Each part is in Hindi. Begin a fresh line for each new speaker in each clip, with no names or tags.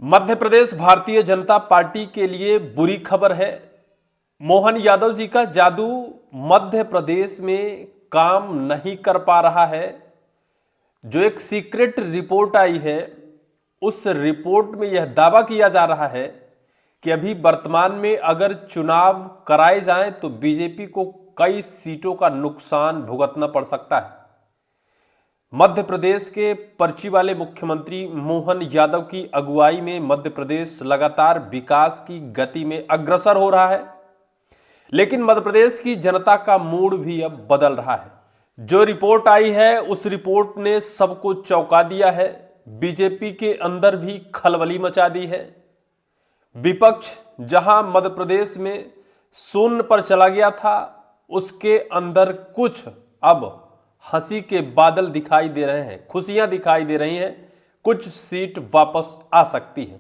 मध्य प्रदेश भारतीय जनता पार्टी के लिए बुरी खबर है। मोहन यादव जी का जादू मध्य प्रदेश में काम नहीं कर पा रहा है। जो एक सीक्रेट रिपोर्ट आई है, उस रिपोर्ट में यह दावा किया जा रहा है कि अभी वर्तमान में अगर चुनाव कराए जाएं तो बीजेपी को कई सीटों का नुकसान भुगतना पड़ सकता है। मध्य प्रदेश के पर्ची वाले मुख्यमंत्री मोहन यादव की अगुवाई में मध्य प्रदेश लगातार विकास की गति में अग्रसर हो रहा है, लेकिन मध्य प्रदेश की जनता का मूड भी अब बदल रहा है। जो रिपोर्ट आई है, उस रिपोर्ट ने सबको चौंका दिया है। बीजेपी के अंदर भी खलबली मचा दी है। विपक्ष जहां मध्य प्रदेश में शून्य पर चला गया था, उसके अंदर कुछ अब हंसी के बादल दिखाई दे रहे हैं, खुशियां दिखाई दे रही हैं। कुछ सीट वापस आ सकती है।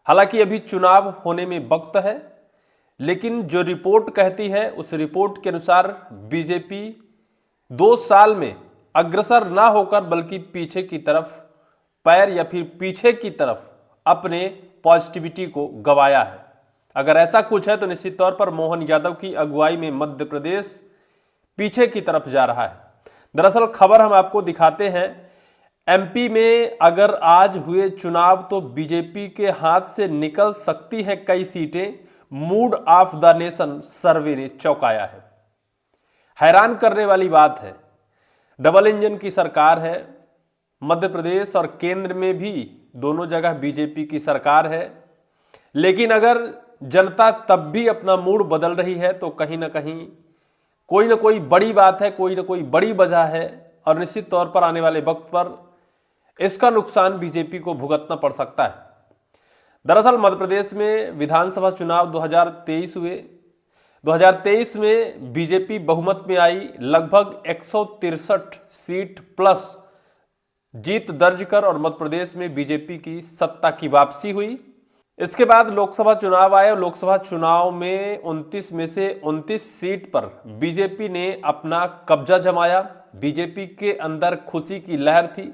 हालांकि अभी चुनाव होने में वक्त है, लेकिन जो रिपोर्ट कहती है, उस रिपोर्ट के अनुसार बीजेपी 2 साल में अग्रसर ना होकर बल्कि पीछे की तरफ पैर या फिर पीछे की तरफ अपने पॉजिटिविटी को गंवाया है। अगर ऐसा कुछ है तो निश्चित तौर पर मोहन यादव की अगुवाई में मध्य प्रदेश पीछे की तरफ जा रहा है। दरअसल खबर हम आपको दिखाते हैं। एमपी में अगर आज हुए चुनाव तो बीजेपी के हाथ से निकल सकती है कई सीटें। मूड ऑफ द नेशन सर्वे ने चौंकाया है। हैरान करने वाली बात है, डबल इंजन की सरकार है। मध्य प्रदेश और केंद्र में भी दोनों जगह बीजेपी की सरकार है, लेकिन अगर जनता तब भी अपना मूड बदल रही है तो कहीं ना कहीं कोई ना कोई बड़ी बात है, कोई ना कोई बड़ी वजह है, और निश्चित तौर पर आने वाले वक्त पर इसका नुकसान बीजेपी को भुगतना पड़ सकता है। दरअसल मध्य प्रदेश में विधानसभा चुनाव 2023 हुए। 2023 में बीजेपी बहुमत में आई, लगभग 163 सीट प्लस जीत दर्ज कर, और मध्य प्रदेश में बीजेपी की सत्ता की वापसी हुई। इसके बाद लोकसभा चुनाव आए और लोकसभा चुनाव में 29 में से 29 सीट पर बीजेपी ने अपना कब्जा जमाया। बीजेपी के अंदर खुशी की लहर थी।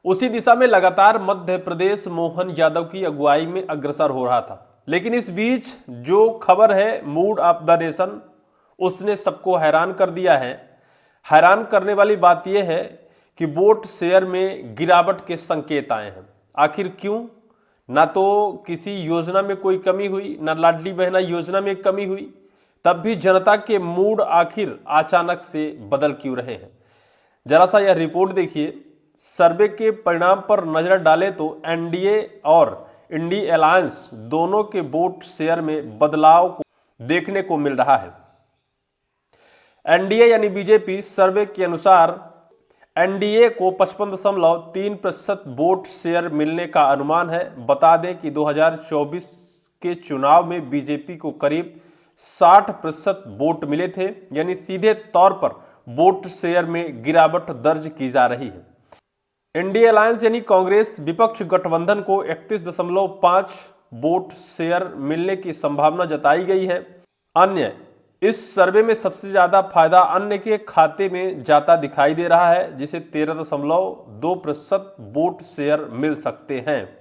उसी दिशा में लगातार मध्य प्रदेश मोहन यादव की अगुवाई में अग्रसर हो रहा था। लेकिन इस बीच जो खबर है, मूड ऑफ द नेशन, उसने सबको हैरान कर दिया है। हैरान करने वाली बात यह है कि वोट शेयर में गिरावट के संकेत आए हैं। आखिर क्यों? ना तो किसी योजना में कोई कमी हुई, ना लाडली बहना योजना में कमी हुई, तब भी जनता के मूड आखिर अचानक से बदल क्यों रहे हैं? जरा सा यह रिपोर्ट देखिए। सर्वे के परिणाम पर नजर डालें तो एनडीए और इंडी अलायंस दोनों के वोट शेयर में बदलाव को देखने को मिल रहा है। एनडीए यानी बीजेपी सर्वे के अनुसार एनडीए को 55.3% वोट शेयर मिलने का अनुमान है। बता दें कि 2024 के चुनाव में बीजेपी को करीब 60% वोट मिले थे, यानी सीधे तौर पर वोट शेयर में गिरावट दर्ज की जा रही है। इंडिया अलायंस यानी कांग्रेस विपक्ष गठबंधन को 31.5 वोट शेयर मिलने की संभावना जताई गई है। अन्य इस सर्वे में सबसे ज्यादा फायदा अन्य के खाते में जाता दिखाई दे रहा है, जिसे 13.2% वोट शेयर मिल सकते हैं।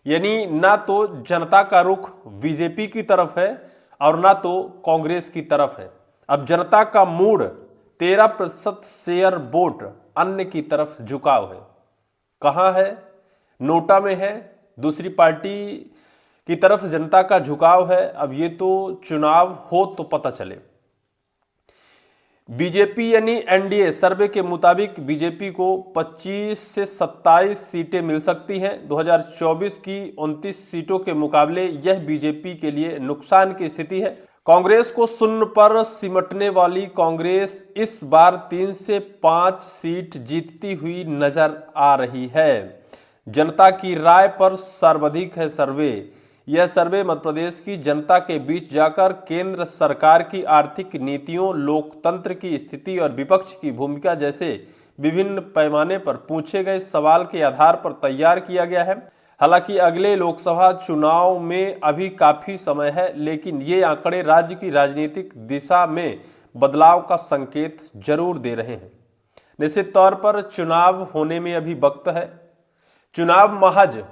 यानी ना तो जनता का रुख बीजेपी की तरफ है और ना तो कांग्रेस की तरफ है। अब जनता का मूड 13% शेयर वोट अन्य की तरफ झुकाव है। कहाँ है? नोटा में है। दूसरी पार्टी की तरफ जनता का झुकाव है। अब ये तो चुनाव हो तो पता चले। बीजेपी यानी एनडीए सर्वे के मुताबिक बीजेपी को 25 से 27 सीटें मिल सकती हैं। 2024 की 29 सीटों के मुकाबले यह बीजेपी के लिए नुकसान की स्थिति है। कांग्रेस को शून्य पर सिमटने वाली कांग्रेस इस बार 3 से 5 सीट जीतती हुई नजर आ रही है। जनता की राय पर सर्वाधिक है सर्वे। यह सर्वे मध्य प्रदेश की जनता के बीच जाकर केंद्र सरकार की आर्थिक नीतियों, लोकतंत्र की स्थिति और विपक्ष की भूमिका जैसे विभिन्न पैमाने पर पूछे गए सवाल के आधार पर तैयार किया गया है। हालांकि अगले लोकसभा चुनाव में अभी काफी समय है, लेकिन ये आंकड़े राज्य की राजनीतिक दिशा में बदलाव का संकेत जरूर दे रहे हैं। निश्चित तौर पर चुनाव होने में अभी वक्त है। चुनाव महज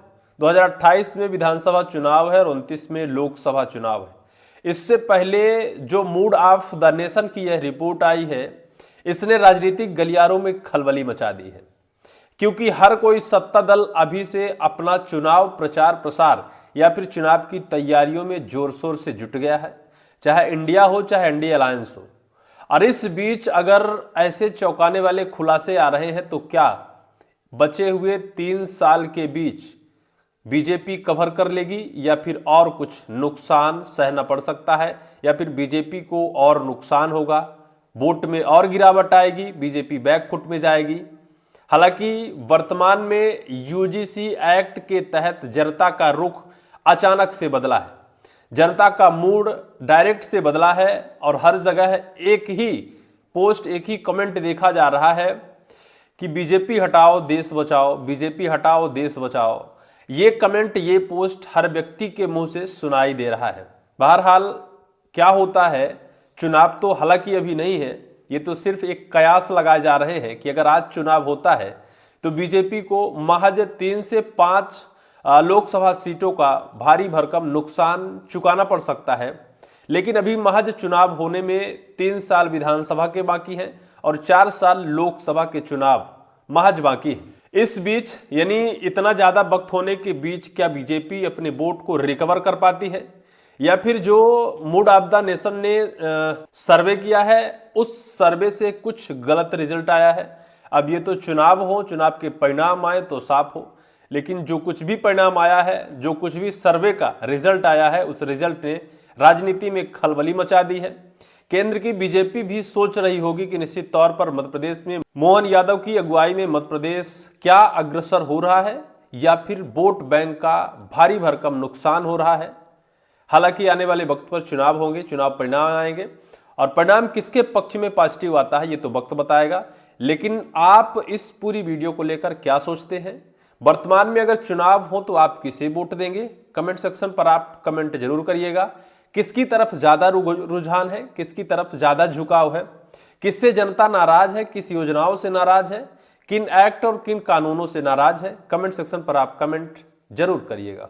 2028 में विधानसभा चुनाव है और 29 में लोकसभा चुनाव है। इससे पहले जो मूड ऑफ द नेशन की यह रिपोर्ट आई है, इसने राजनीतिक गलियारों में खलबली मचा दी है, क्योंकि हर कोई सत्ता दल अभी से अपना चुनाव प्रचार प्रसार या फिर चुनाव की तैयारियों में जोर शोर से जुट गया है, चाहे इंडिया हो चाहे इंडिया अलायंस हो। और इस बीच अगर ऐसे चौंकाने वाले खुलासे आ रहे हैं तो क्या बचे हुए 3 साल के बीच बीजेपी कवर कर लेगी या फिर और कुछ नुकसान सहना पड़ सकता है, या फिर बीजेपी को और नुकसान होगा, वोट में और गिरावट आएगी, बीजेपी बैकफुट में जाएगी। हालांकि वर्तमान में यूजीसी एक्ट के तहत जनता का रुख अचानक से बदला है, जनता का मूड डायरेक्ट से बदला है और हर जगह एक ही पोस्ट, एक ही कमेंट देखा जा रहा है कि बीजेपी हटाओ देश बचाओ, बीजेपी हटाओ देश बचाओ। ये कमेंट, ये पोस्ट हर व्यक्ति के मुंह से सुनाई दे रहा है। बहरहाल क्या होता है, चुनाव तो हालांकि अभी नहीं है, ये तो सिर्फ एक कयास लगाए जा रहे हैं कि अगर आज चुनाव होता है तो बीजेपी को महज 3 से 5 लोकसभा सीटों का भारी भरकम नुकसान चुकाना पड़ सकता है। लेकिन अभी महज चुनाव होने में 3 साल विधानसभा के बाकी हैं और 4 साल लोकसभा के चुनाव महज बाकी हैं। इस बीच यानी इतना ज़्यादा वक्त होने के बीच क्या बीजेपी अपने वोट को रिकवर कर पाती है, या फिर जो मूड ऑफ द नेशन ने सर्वे किया है उस सर्वे से कुछ गलत रिजल्ट आया है। अब ये तो चुनाव हो, चुनाव के परिणाम आए तो साफ हो, लेकिन जो कुछ भी परिणाम आया है, जो कुछ भी सर्वे का रिजल्ट आया है, उस रिजल्ट ने राजनीति में खलबली मचा दी है। केंद्र की बीजेपी भी सोच रही होगी कि निश्चित तौर पर मध्य प्रदेश में मोहन यादव की अगुवाई में मध्य प्रदेश क्या अग्रसर हो रहा है या फिर वोट बैंक का भारी भरकम नुकसान हो रहा है। हालांकि आने वाले वक्त पर चुनाव होंगे, चुनाव परिणाम आएंगे और परिणाम किसके पक्ष में पॉजिटिव आता है ये तो वक्त बताएगा। लेकिन आप इस पूरी वीडियो को लेकर क्या सोचते हैं? वर्तमान में अगर चुनाव हो तो आप किसे वोट देंगे? कमेंट सेक्शन पर आप कमेंट जरूर करिएगा। किसकी तरफ ज्यादा रुझान है, किसकी तरफ ज्यादा झुकाव है, किससे जनता नाराज है, किस योजनाओं से नाराज है, किन एक्ट और किन कानूनों से नाराज है? कमेंट सेक्शन पर आप कमेंट जरूर करिएगा।